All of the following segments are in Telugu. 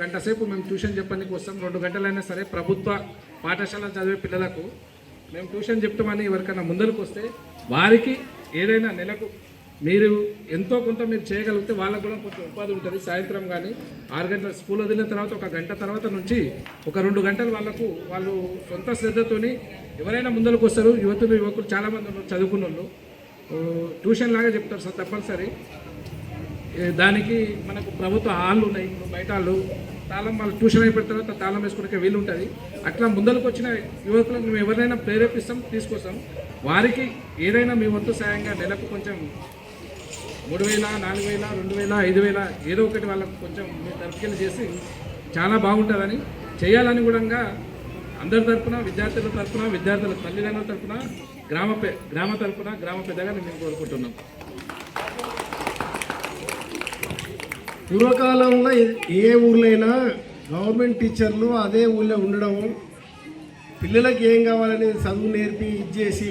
గంట సేపు మేము ట్యూషన్ చెప్పడానికి వస్తాం. 2 గంటలైనా సరే ప్రభుత్వ పాఠశాల చదివే పిల్లలకు మేము ట్యూషన్ చెప్తామని ఎవరికైనా ముందరకు వస్తే వారికి ఏదైనా నెలకు మీరు ఎంతో కొంత మీరు చేయగలిగితే వాళ్ళకు కూడా కొంచెం ఉపాధి ఉంటుంది. సాయంత్రం కానీ 6 గంటల స్కూల్ వదిలిన తర్వాత 1 గంట తర్వాత నుంచి ఒక 2 గంటలు వాళ్ళు సొంత శ్రద్ధతోని ఎవరైనా ముందరకు వస్తారు. యువకులు చాలామంది ఉన్నారు, చదువుకున్న వాళ్ళు ట్యూషన్ లాగా చెప్తారు సార్. తప్పనిసరి దానికి మనకు ప్రభుత్వ హాళ్ళు ఉన్నాయి. ఇప్పుడు బయట వాళ్ళు తాళం వాళ్ళు ట్యూషన్ అయిపోయిన తర్వాత తాళం వేసుకునే వీలు ఉంటుంది. అట్లా ముందరకు వచ్చిన యువకులకు మేము ఎవరినైనా ప్రేరేపిస్తాం, తీసుకొస్తాం. వారికి ఏదైనా మీ వంతు సాయంగా నెలకు కొంచెం 3,000, 4,000, 2,000, 5,000 ఏదో ఒకటి వాళ్ళకు కొంచెం మీ తరపుకెళ్ళి చేసి చాలా బాగుంటుందని చేయాలని కూడా అందరి తరఫున, విద్యార్థుల తరఫున, విద్యార్థుల తల్లిదండ్రుల తరఫున, గ్రామ తరఫున, గ్రామ పెద్దగా మేము కోరుకుంటున్నాం. పూర్వకాలంలో ఏ ఊర్లైనా గవర్నమెంట్ టీచర్లు అదే ఊళ్ళో ఉండడం, పిల్లలకి ఏం కావాలని చదువు నేర్పి ఇచ్చేసి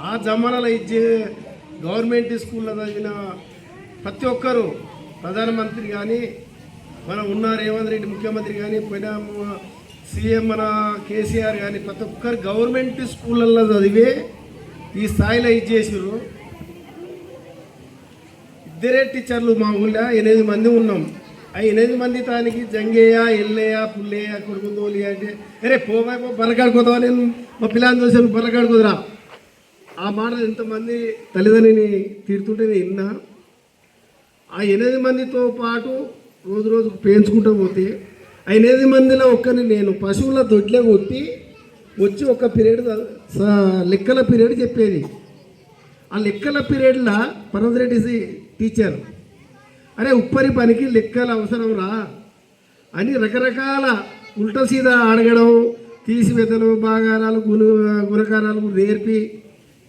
ఆ జమానాలో ఇచ్చే గవర్నమెంట్ స్కూల్లో చదివిన ప్రతి ఒక్కరూ ప్రధానమంత్రి కానీ, మన ఉన్న రేవంత్ రెడ్డి ముఖ్యమంత్రి కానీ, పోయిన సీఎం మన కేసీఆర్ కానీ ప్రతి ఒక్కరు గవర్నమెంట్ స్కూళ్ళల్లో చదివే ఈ స్థాయిలో ఇచ్చేసారు. ఇద్దరే టీచర్లు మా ఊళ్ళో 8 మంది ఉన్నాం. ఆ 8 మంది తానికి జంగేయ, ఎల్లయ్య, పుల్లయ్య, కొడుకుందోలి అంటే అరే పోవాయి బర్రకాడుకోదావా, నేను మా పిల్లల్ని చూసాను బర్రకాడుకోదురా, ఆ మాటలు ఎంతమంది తల్లిదండ్రులని తీరుతుంటే నేను విన్నా. ఆ 8 మందితో పాటు రోజుకు పెంచుకుంటూ పోతే ఆ 8 మందిలో ఒక్కరిని నేను పశువుల దొడ్లే కొట్టి వచ్చి ఒక పీరియడ్ లెక్కల పీరియడ్ చెప్పేది. ఆ లెక్కల పీరియడ్లో పరమరెడ్డి టీచర్ అరే ఉప్పరి పనికి లెక్కలు అవసరం రా అని రకరకాల ఉల్టా సీదా అడగడం, తీసివేతలు, భాగారాలు, గుణకారాలు నేర్పి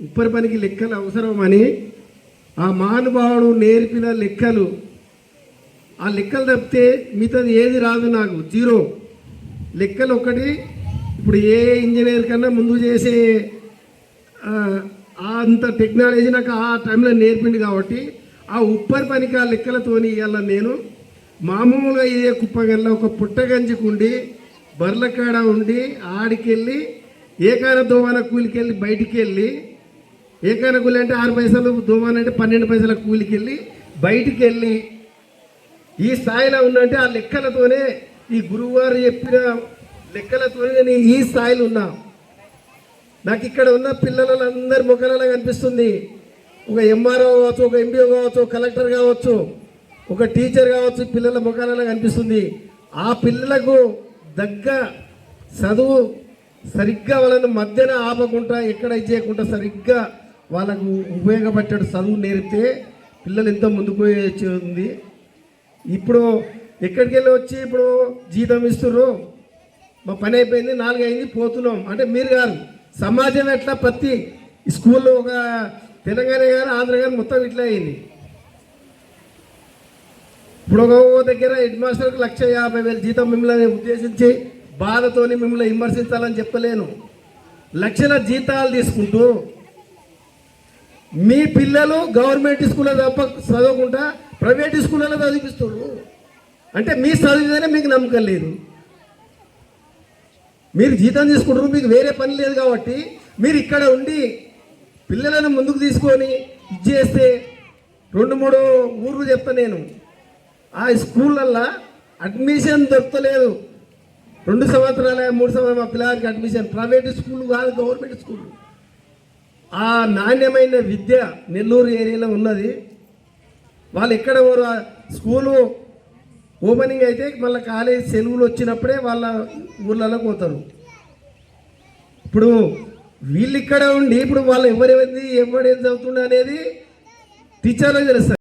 ఉప్పరి పనికి లెక్కలు అవసరమని ఆ మహానుభావుడు నేర్పిన లెక్కలు, ఆ లెక్కలు తప్పితే మిగతాది ఏది రాదు నాకు, 0 లెక్కలు ఒకటి. ఇప్పుడు ఏ ఇంజనీర్ కన్నా ముందు చేసే అంత టెక్నాలజీ నాకు ఆ టైంలో నేర్పింది కాబట్టి ఆ ఉప్పరి పనికి ఆ లెక్కలతోని ఇవాళ నేను మామూలుగా ఇదే కుప్పగల్లో ఒక పుట్టగంజికుండి బర్లకాడ ఉండి ఆడికెళ్ళి ఏకాన దోమాన కూలికెళ్ళి బయటికి వెళ్ళి, ఏకాన కూలి అంటే 6 పైసలు, దోమాన అంటే 12 పైసల కూలికి వెళ్ళి బయటికి వెళ్ళి ఈ స్థాయిలో ఉన్నంటే ఆ లెక్కలతోనే, ఈ గురువు గారు చెప్పిన లెక్కలతోనే నేను ఈ స్థాయిలో ఉన్నా. నాకు ఇక్కడ ఉన్న పిల్లలందరి ముఖాలలో కనిపిస్తుంది. ఒక ఎంఆర్ఓ కావచ్చు, ఒక ఎంబీఓ కావచ్చు, కలెక్టర్ కావచ్చు, ఒక టీచర్ కావచ్చు, పిల్లల ముఖాలలో కనిపిస్తుంది. ఆ పిల్లలకు చదువు సరిగ్గా వాళ్ళని మధ్యన ఆపకుండా, ఎక్కడ ఇచ్చేయకుండా సరిగ్గా వాళ్ళకు ఉపయోగపడ్డాడు చదువు నేర్పితే పిల్లలు ఎంతో ముందుకు ఉంది. ఇప్పుడు ఎక్కడికి వెళ్ళి వచ్చి ఇప్పుడు జీతం ఇస్తుర్రు, మా పని అయిపోయింది, 4 అయింది, పోతున్నాం అంటే మీరు కాదు, సమాజం ఎట్లా ప్రతి స్కూల్లో ఒక తెలంగాణ కానీ ఆంధ్ర కానీ మొత్తం ఇట్లా అయింది. ఇప్పుడు ఒక దగ్గర హెడ్ మాస్టర్కి 1,50,000 జీతం మిమ్మల్ని ఉద్దేశించి బాధతోని మిమ్మల్ని విమర్శించాలని చెప్పలేను. లక్షల జీతాలు తీసుకుంటూ మీ పిల్లలు గవర్నమెంట్ స్కూల్లో తప్ప చదవకుండా ప్రైవేట్ స్కూళ్ళలో చదివిస్తున్నారు అంటే మీ చదివితేనే మీకు నమ్మకం లేదు. మీరు జీతం తీసుకుంటారు, మీకు వేరే పని లేదు కాబట్టి మీరు ఇక్కడ ఉండి పిల్లలను ముందుకు తీసుకొని ఇచ్చేస్తే 2-3 ఊర్లు చెప్తా నేను. ఆ స్కూళ్ళల్లో అడ్మిషన్ దొరకలేదు. 2 సంవత్సరాలు 3 సంవత్సరాలు మా పిల్లలకి అడ్మిషన్, ప్రైవేట్ స్కూల్ కాదు, గవర్నమెంట్ స్కూల్. ఆ నాణ్యమైన విద్య నెల్లూరు ఏరియాలో ఉన్నది. వాళ్ళు ఎక్కడ స్కూలు ఓపెనింగ్ అయితే మళ్ళీ కాలేజ్ సెలవులు వచ్చినప్పుడే వాళ్ళ ఊళ్ళలో పోతారు. ఇప్పుడు వీళ్ళు ఇక్కడ ఉండి ఇప్పుడు వాళ్ళు ఎవరేది ఎవడేం చదువుతుండే అనేది టీచర్లకు తెలుస్తుంది.